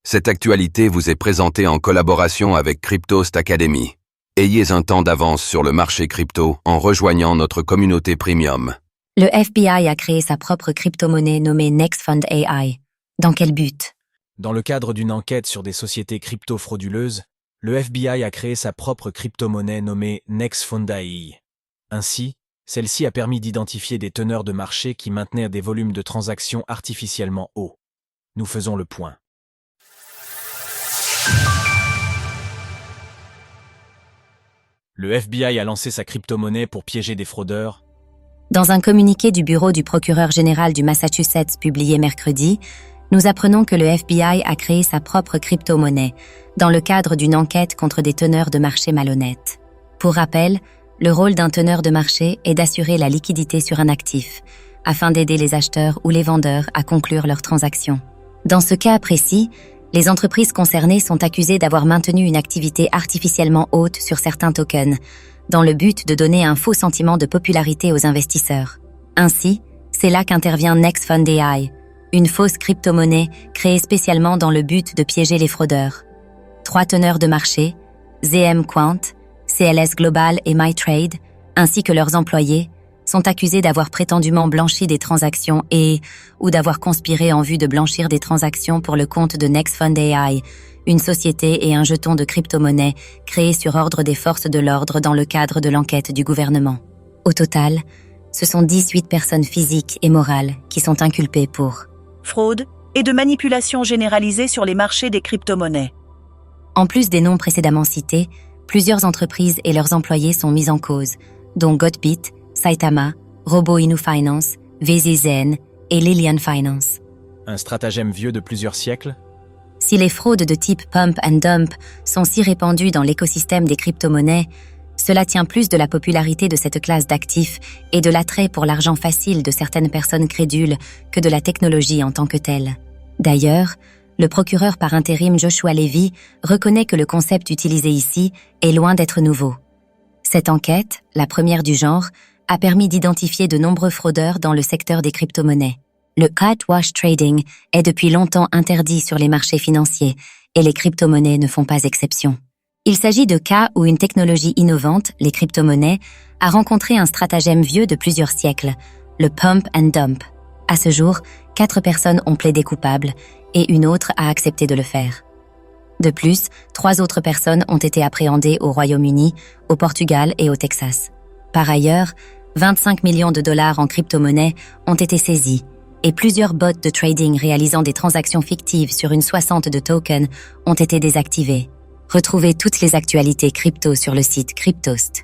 Cette actualité vous est présentée en collaboration avec Cryptost Academy. Ayez un temps d'avance sur le marché crypto en rejoignant notre communauté premium. Le FBI a créé sa propre crypto-monnaie nommée NextFund AI. Dans quel but? Dans le cadre d'une enquête sur des sociétés crypto-frauduleuses, le FBI a créé sa propre crypto-monnaie nommée NextFund AI. Ainsi, celle-ci a permis d'identifier des teneurs de marché qui maintenaient des volumes de transactions artificiellement hauts. Nous faisons le point. Le FBI a lancé sa crypto-monnaie pour piéger des fraudeurs. Dans un communiqué du bureau du procureur général du Massachusetts publié mercredi, nous apprenons que le FBI a créé sa propre crypto-monnaie dans le cadre d'une enquête contre des teneurs de marché malhonnêtes. Pour rappel, le rôle d'un teneur de marché est d'assurer la liquidité sur un actif, afin d'aider les acheteurs ou les vendeurs à conclure leurs transactions. Dans ce cas précis, les entreprises concernées sont accusées d'avoir maintenu une activité artificiellement haute sur certains tokens, dans le but de donner un faux sentiment de popularité aux investisseurs. Ainsi, c'est là qu'intervient NextFund AI, une fausse crypto-monnaie créée spécialement dans le but de piéger les fraudeurs. 3 teneurs de marché, ZM Quant, CLS Global et MyTrade, ainsi que leurs employés, sont accusés d'avoir prétendument blanchi des transactions ou d'avoir conspiré en vue de blanchir des transactions pour le compte de NextFund AI, une société et un jeton de crypto-monnaie créés sur ordre des forces de l'ordre dans le cadre de l'enquête du gouvernement. Au total, ce sont 18 personnes physiques et morales qui sont inculpées pour fraude et de manipulation généralisée sur les marchés des crypto-monnaies. En plus des noms précédemment cités, plusieurs entreprises et leurs employés sont mis en cause, dont Gotbit, Saitama, Robo Inu Finance, VZN et Lilian Finance. Un stratagème vieux de plusieurs siècles? Si les fraudes de type pump and dump sont si répandues dans l'écosystème des crypto-monnaies, cela tient plus de la popularité de cette classe d'actifs et de l'attrait pour l'argent facile de certaines personnes crédules que de la technologie en tant que telle. D'ailleurs, le procureur par intérim Joshua Levy reconnaît que le concept utilisé ici est loin d'être nouveau. Cette enquête, la première du genre, a permis d'identifier de nombreux fraudeurs dans le secteur des crypto-monnaies. Le whitewash trading est depuis longtemps interdit sur les marchés financiers et les crypto-monnaies ne font pas exception. Il s'agit de cas où une technologie innovante, les crypto-monnaies, a rencontré un stratagème vieux de plusieurs siècles, le pump and dump. À ce jour, 4 personnes ont plaidé coupables et une autre a accepté de le faire. De plus, 3 autres personnes ont été appréhendées au Royaume-Uni, au Portugal et au Texas. Par ailleurs, 25 millions de dollars en crypto-monnaies ont été saisis et plusieurs bots de trading réalisant des transactions fictives sur une 60 de tokens ont été désactivés. Retrouvez toutes les actualités crypto sur le site cryptost.fr.